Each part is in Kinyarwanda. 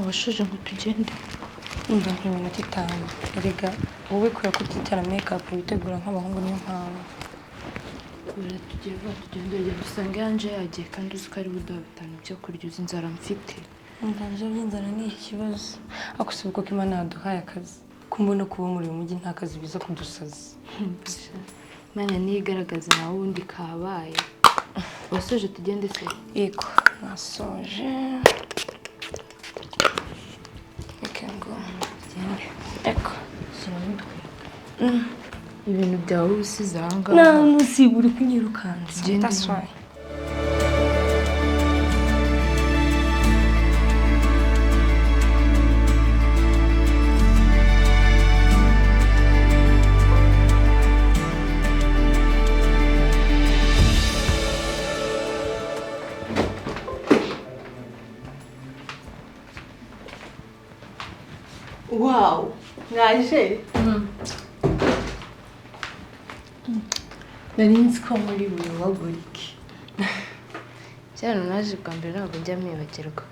washuje ngo tugende umva nk'iminota 5 erega wowe kora kutitara makeup witegura nk'abahungu niyo mpamvu tugiye tugende dusanga yanje yagiye kandi uzi ko ari buduha bitanu byo kurya uzi inzara mfite umva byo by'inzara ni ikibazo akusubuko ko Imana yaduhaye akazi kumbona kuba muri uyu mujyi nta kazi biza kudusaza Mana nigaragaza nawe undi kabaye wasoje tugende se yego nasoje Ecco, sono ibintu byawe usize ahanga no siburi kunyirukanza that's why Wow, ngaje. Nari nzi ko muri buri waguriki. cyane naje bwa mbere ntabwo njya mwibagirwa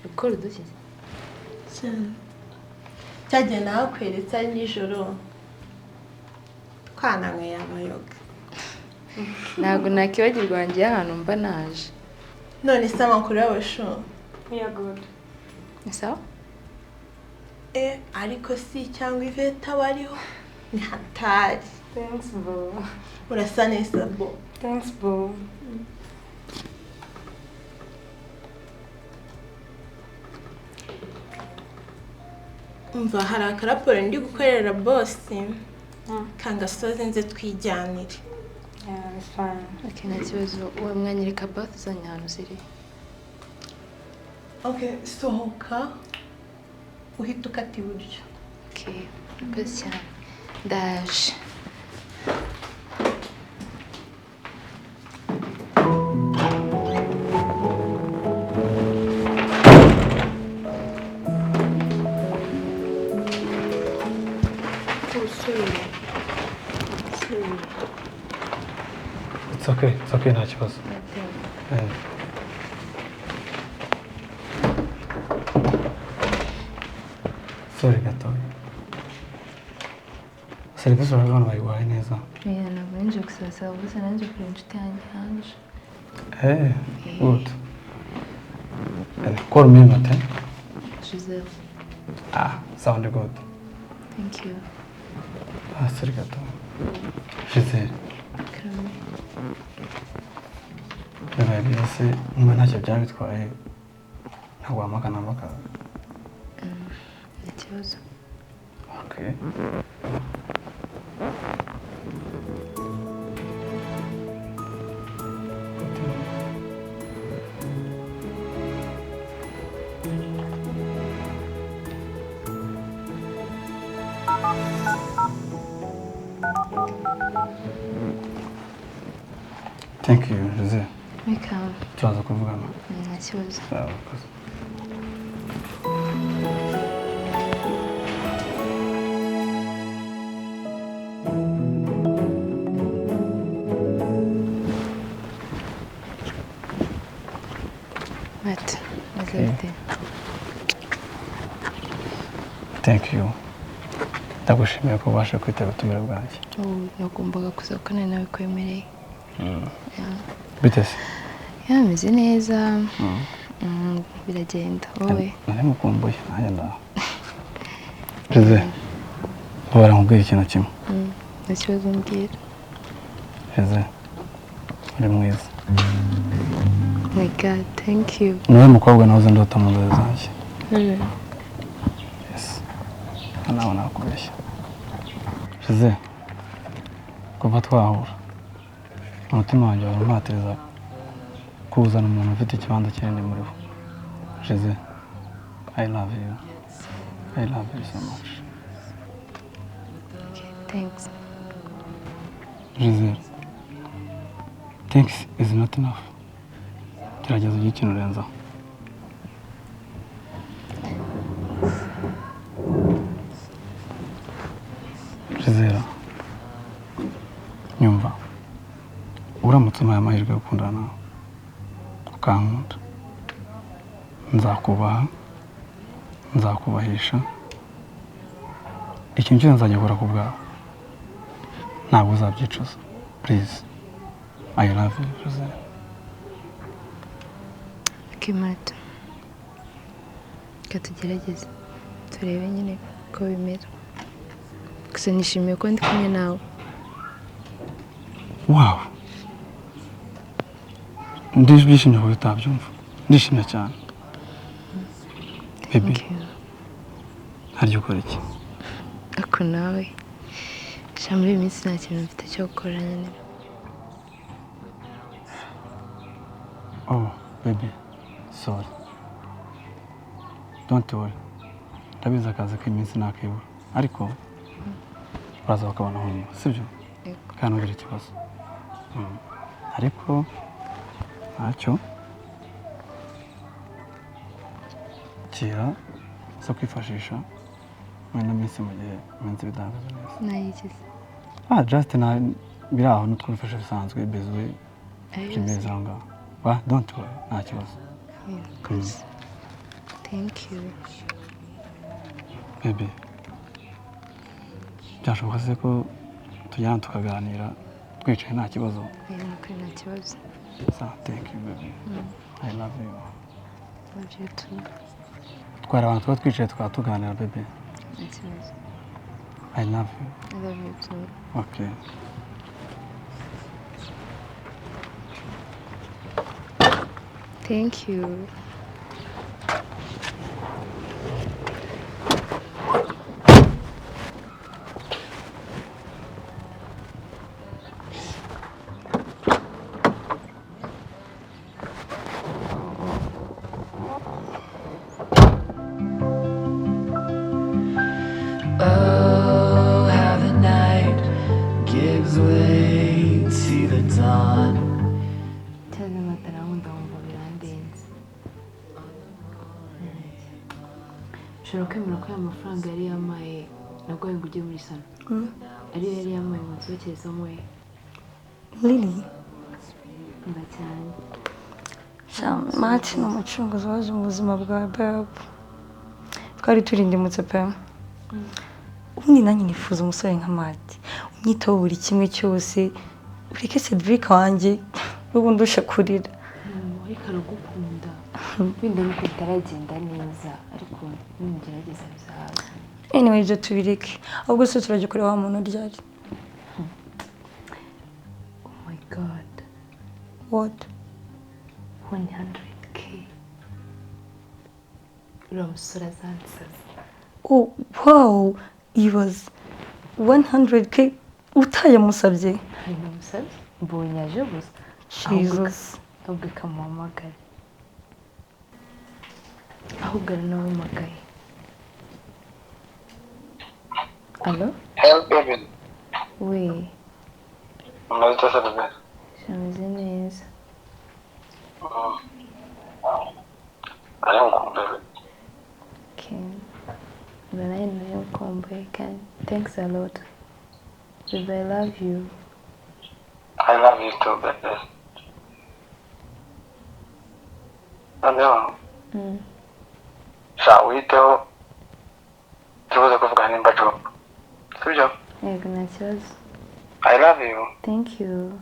ukora udukize Cyajya nakweretse ari nijoro twananywe y'amayoga. ntabwo nakibagirwa wanjye ahantu mba naje None se amakuru y'abasho good ni sawa ariko si cyangwa iveta bariho ni hatari. thanks boo Urasa neza bo. thanks boo Umva hari akaraporo ndi gukorera boss kangasoze nze twijyanire. yeah it's fine okay nta kibazo uwo mwanyereka bath zanye ahantu ziri Okay, sohoka uhita ukata iburyo. okay murakoze cyane ndaje It's okay, nta kibazo. Sorry gato. Serivisi urabona bayiguhaye neza. ntabwo nje gusaba gusa nanjye kuri inshuti yanjye hanze Good. Call me Martin. Giselle Sound good. thank you Sorry gato. Giselle. Karame Bibaye byose niba ntacyo byaba bitwaye ntabwo wamakana mbaka. nta kibazo Okay. Thank you, Jose. welcome Turaza kuvugana. nta kibazo Sawa. Matt nazarite Thank you. Ndagushimiye ko ubasha kwitaba ubutumire bwanjye. nagombaga kuzakana nawe kwemereye Bite se? yameze neza biragenda wowe Naramukumbuye nanjye ndaho. Jose, baramubwira ikintu kimwe. nta kibazo mbwira Jose, uri mwiza. my god thank you Niwe mukobwa nahoze ndota mu nzozi zanjye. Yes. Nawe nakubeshya. Jose, kuva twahura umutima wanjye warampatiriza kuzana umuntu ufite ikibanza kinini muri bo. Jose, I love you. I love you so much. okay, thanks Jose, thanks is not enough. Gerageza ugire ikintu urenzaho. Jose, nyumva uramutse umpaye amahirwe yo gukundana nawe ukankunda nzakubaha nzakubahisha ikintu cyose nzagikora ku bwawe ntabwo uzabyicuza please I love you Jose. Kimata katugerageze turebe nyine ko bimera gusa nishimiye ko ndi kumwe nawe. Wow, ndishimye ko utabyumva ndishimye cyane baby. Hari ukora iki? Ako nawe muri iyi minsi nta kintu mfite cyo gukora nyine. Oh baby, sorry, don't worry, ndabizi akazi k'iminsi nakibura ariko uraza bakabona hano sibyo kandi ugira ikibazo ariko ntacyo kira zo kwifashisha wenda minsi mu gihe iminsi bidahagaze neza. Nayigize just biri aho n'utwifashisha bisanzwe bezwe kimeze aho ngaho. Don't worry, nta kibazo. Thank you baby. Byashoboka se ko tujyana tukaganira twicaye nta kibazo? Nta kibazo. Thank you baby. I love you. Love you too. Twari abantu tuba twicaye tukaba tuganira baby. Nta kibazo. I love you. I love you too. Okay. Thank you. Oh, how the night gives way to the dawn. Cyane matara wumva birandenze. Ushobora kwemera ko aya mafaranga yari yamaye nabwo ngo ujye muri sano. Ari yari yamaye ngo nsohokeze mwe. Lily. Mba cyane. Mati ni umucunguzi waje mu buzima bwawe babe. Twari turindimutse pe. Ubundi nanjye nifuza umusore nka Mati. Unyitaho buri kimwe cyose. Ureke Cedric wanjye ubundi usha kurira. Ariko aragukunda. Wenda nuko bitaragenda neza ariko nimugerageza bizaza. Anyway, ibyo tubireke. Ahubwo se turajya kureba wa muntu ryari. Oh my god. What? 100k. Uriya musore azansaza. Oh, wow. It was 100k utayamusabye. Hari n'umusabye mbonye aje gusa. Jesus. Ahubwo ikamuhamagara. Ahubwo ari nawe umagaye. Allo? Hello, baby. Oui. Unaweza sasa bebe? Shameze neza. Ari mukunda bebe. Okay. When I know combo can. Thanks a lot. Baby, I love you. I love you too, baby. Ndio. Shawito. Tuweze kuvugana nimba tu. Sibyo? Yego nta kibazo. I love you. Thank you.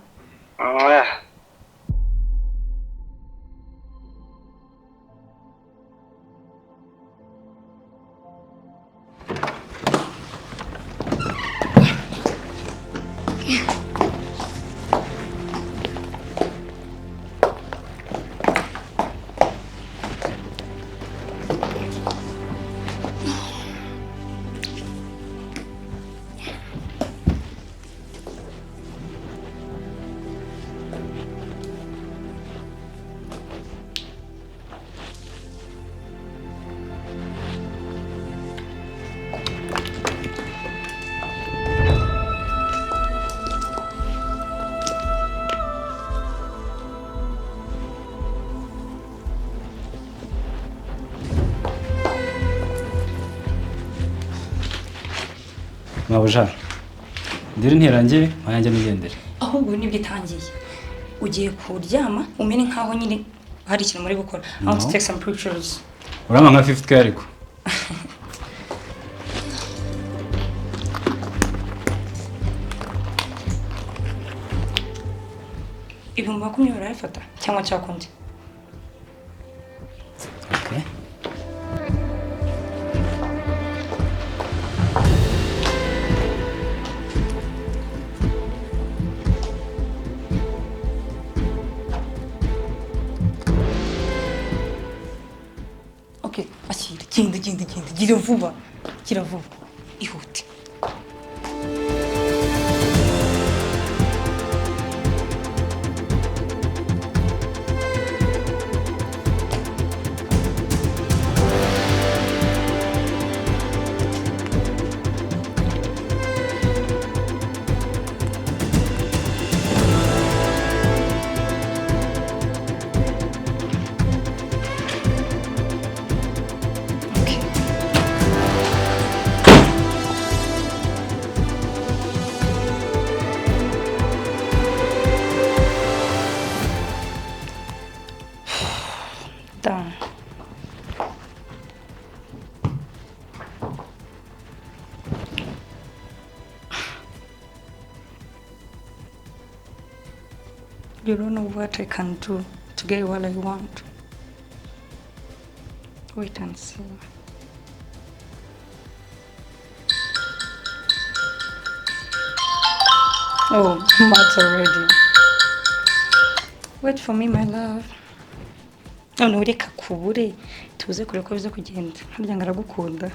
Mabuja, ndiri ntirangiye mayanjye nigendere. Ahubwo nibyo itangiye. Ugiye kuryama umene nkaho nyine hari ikintu muri gukora. I want to take some pictures. Urama nka 50k ariko. ibihumbi 10 barayafata cyangwa cyakundi? Okay. Okay, ashyira genda gira vuba. Gira vuba. Ihute. Done. You don't know what I can do to get what I want. Wait and see. Oh, Matt's already. Wait for me, my love. None ureka kubure tuze kure ko bize kugenda harya ngaragukunda.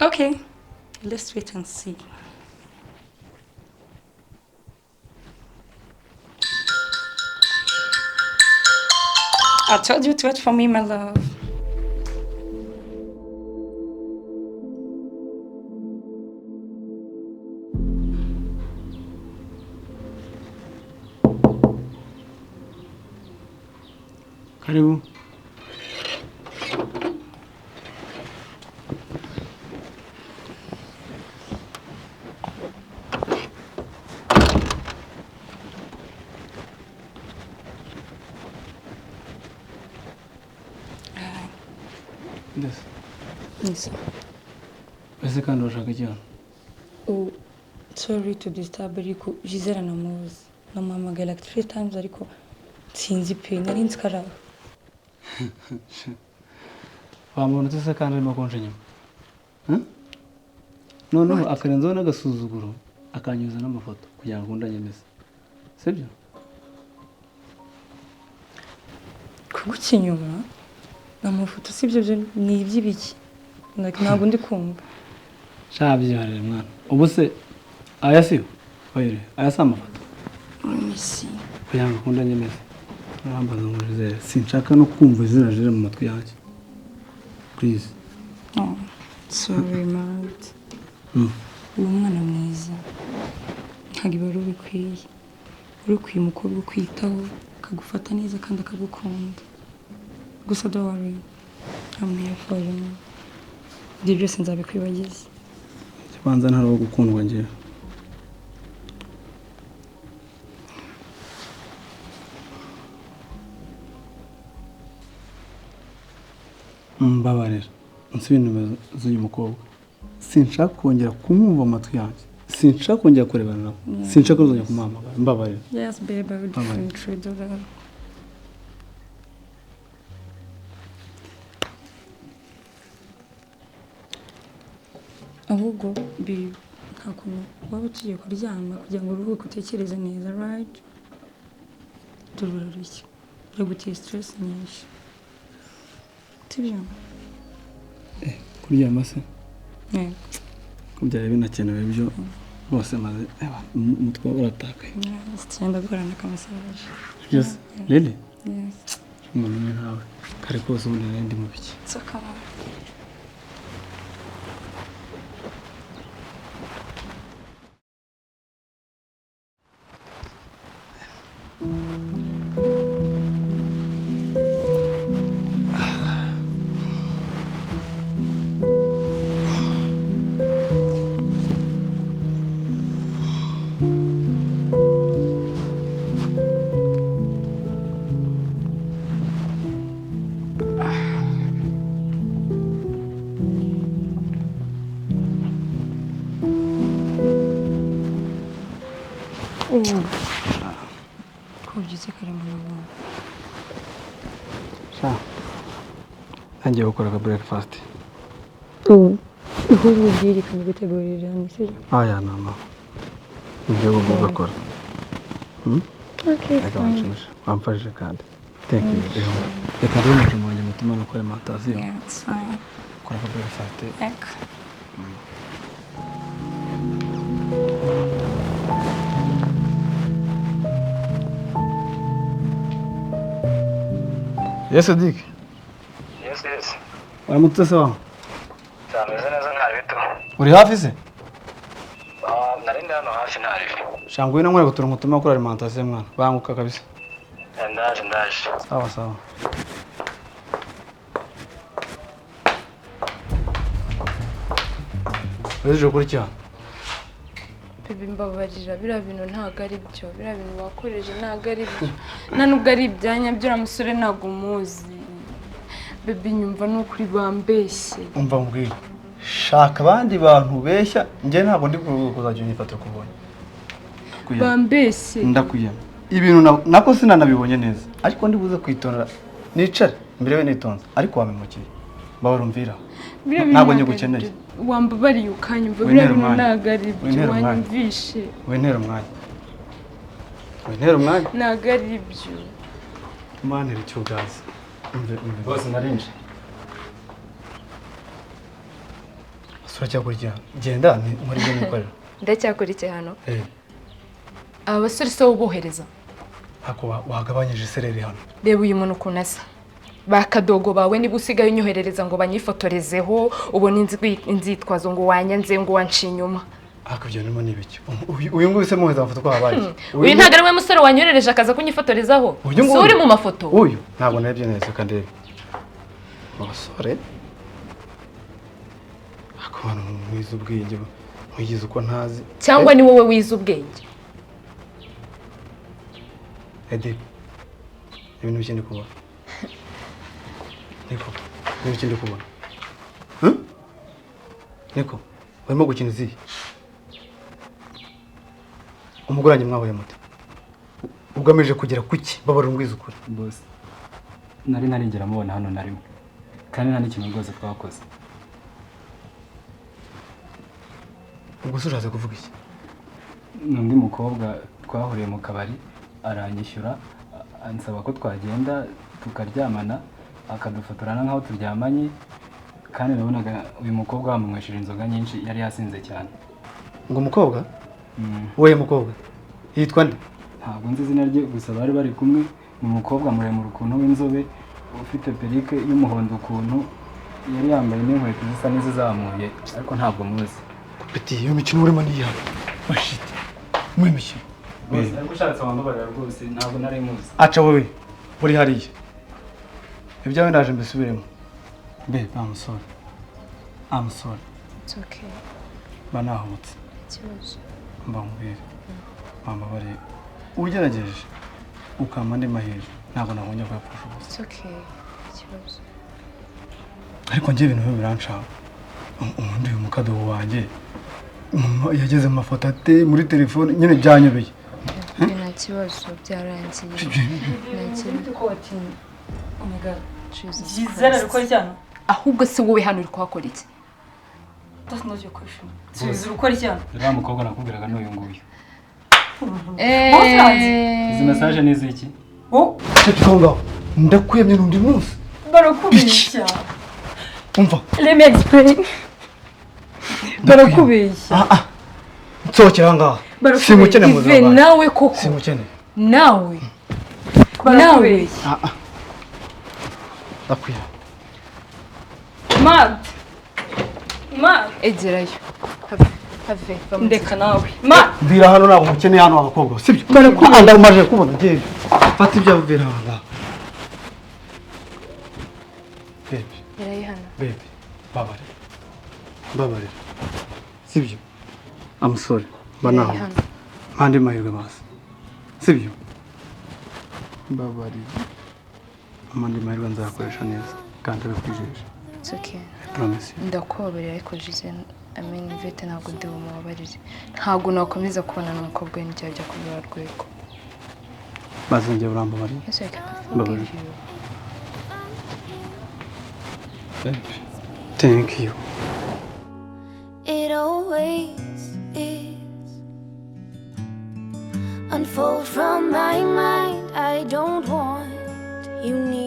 Okay, let's wait and see. I told you to wait for me, my love. Karibu. Yes. Yes. Ese kandi urashaka iki hano? Oh, sorry to disturb ariko Gisela namuzi. Namuhamagaye like 3 times ariko sinzi pe nari nzi karaho. Wamuntu utese kandi arimo konje nyuma. Noneho akarenzaho n'agasuzuguro akanyuza n'amafoto kugira ngo ndanyemeze. Sibyo? Kugukinyuma n'amafoto sibyo byo ni iby'ibiki. Ntabwo ndi kumva. Shabyihare mwana. Ubu se aya siyo? Oyire, aya si amafoto. Misi. Kugira ngo ndanyemeze. Nambaza ngo Gisele sinshaka no kumva izina rije mu matwi yanjye. Please. Oh, sorry, Matt. Uwo mwana mwiza. Ntabwo ibaro bikwiye. Urukwiye umukobwa ukwitaho, akagufata neza kandi akagukunda. Gusa don't worry. I'm here for you. Ibyo byose nzabikwibagiza. Kibanza ntari wo gukundwa ngewe. Mbabarira. Nsubira nimero z'uyu mukobwa. Sinshaka kongera kumwumva amatwi yanjye. Sinshaka kongera kurebana nawe. Sinshaka kuzongera kumuhamagara. Mbabarira. Yes, babe, I will definitely do that. Ahubwo nta kuntu waba ugiye kuryama kugira ngo uruhuke utekereze neza, right? Tururariki. Uraguteye stress nyinshi. Sibyo? Kuryama se? Yego. Ko byari binakenewe byo bose maze umutwe uratakaye. Yes, cyenda gukorana n'akamasage. Yes. Really? Yes. Umuntu ni nkawe. Kare kose ubundi nari ndi mu biki. Sakara. kubyutse kare mu rugo sha nangiye gukora ka breakfast iho ubwiri kandi gutegurira nise aya mama ngiye gukora okay wamfashije kandi thank you reka rero umutima wanjye mutima no kora amatasiyo yeah it's fine kora ka breakfast Yes, Dick. Yes. Waramutse se wawe? Sameze neza ntabito. Uri hafi se? Nari ndi hano hafi ntarifi. Shangwe na nkore gutura umutima kuri alimentation mwana. Banguka kabisa. Ndaje. Sawa. Weje kuri cya? Bibi mbabarira bira bintu ntago ari byo. Bira bintu wakoreje ntago ari byo. Na nubwo ari ibyanya byo ramusore ntago muzi. Bibi nyumva no kuri bambeshye. Umva mbwira. Shaka abandi bantu beshya nje ntabwo ndi kuzajya unyifatira kubonye. Bambeshye. Ndakuyema. Ibintu nako sinanabibonye neza. Ariko ndibuze kwitonera. Nicare mbere we nitonze. Ariko wamemukire. Babarumvira. Ntabwo nyigukeneye. Wambabariye ukanyumva bira bintu ntago ari byo wanyumvishe. Wintera umwanya. Ntago ari byo. Manira icyugaza. Bose narinje. Sura kurya. Genda ni muri byo nikorera. Ndacyakora iki hano? aba basore se ubohereza hako wagabanyije sereri hano. Reba uyu muntu kunasa bakadogo bawe niba usigaye unyoherereza ngo banyifotorezeho ubona inzitwazo ngo wanyanze ngo wancinyuma. Akabyo nimo nibiki. Uyu nguyu se muheza amafoto kwa abaye. Uyu ntago ari we musore wanyoherereje akaza kunyifotorezaho. So uri mu mafoto. Uyu ntabwo nabyo neza kandi abasore akabana mwiza ubwenge mugize uko ntazi cyangwa ni wowe wiza ubwenge. Edi ibintu bikindi kubona Niko bikindi kubona Niko barimo gukina izihe umugoranye mwahoye mute ugamije kugera kuki babarungwiza ukuri boss nari narigera mubona hano narimo kandi nta n'ikintu rwose twakoze. ubwo suraze kuvuga iki N'undi mukobwa twahuriye mu kabari aranyishyura ansaba ko twagenda tukaryamana akadufotorana nkaho turyamanye kandi nabonaga uyu mukobwa bamunywesheje inzoga nyinshi yari yasinze cyane. ngo umukobwa wowe mukobwa yitwa nde? Ntabwo nzi izina rye gusa bari bari kumwe ni umukobwa muremure ukuntu w'inzobe ufite perike y'umuhondo ukuntu yari yambaye n'inkweto zisa n'izizamuye ariko ntabwo muzi. Peti iyo mikino urimo ni yawe bashite muri mikino bose ariko ushatse wambabarira rwose ntabwo nari muzi. Aca wowe uri hariya ibyawe ndaje mbisubiremo be I'm sorry It's okay. banahutse Kibazo. mba nkubwire mama bari ugerageje ukama andi mahirwe ntabwo nabonye ko yapfusha ubusa. It's okay. Kibazo. ariko njye ibintu biranshaka umuntu uyu mukadobo wanjye yageze mu mafoto ate muri telefone nyine byanyobeye. Nta kibazo byarangiye. Nta kintu ko ati omega Jesus. jizera rukora cyane Ahubwo se wowe hano uri kwakora iki? that's not your question subiza rukora cyane Rero mukobwa nakubwiraga n'uyu nguyu. Bosanze Izi message ni iziki? Cyo ndakwemye n'undi munsi barakubeshya umva let me explain barakubeshya nsokera ngaha simukene mu Ive buzima nawe koko simukene nawe barakubeshya akwiye mad egerayo have ndeka nawe mbira hano ntabwo mukeneye hano abakobwa sibyo ndarumaje kubona ngiye fata ibyo buvira hano baby babare sibyo I'm sorry banaho mpande mahirwe basi sibyo babari mpande mahirwe nzakoresha neza kandi bikwijeje It's okay. I promise you. Ndakubabarira ariko Jize Ivete ntabwo ndi bumubabarire. Ntabwo nakomeza kubona n'umukobwa we n'igihe ajya kubura Rwego. Maze njye urambabarira. Yes, I can forgive you. Baby, thank you. It always is. Unfold from my mind. I don't want you near.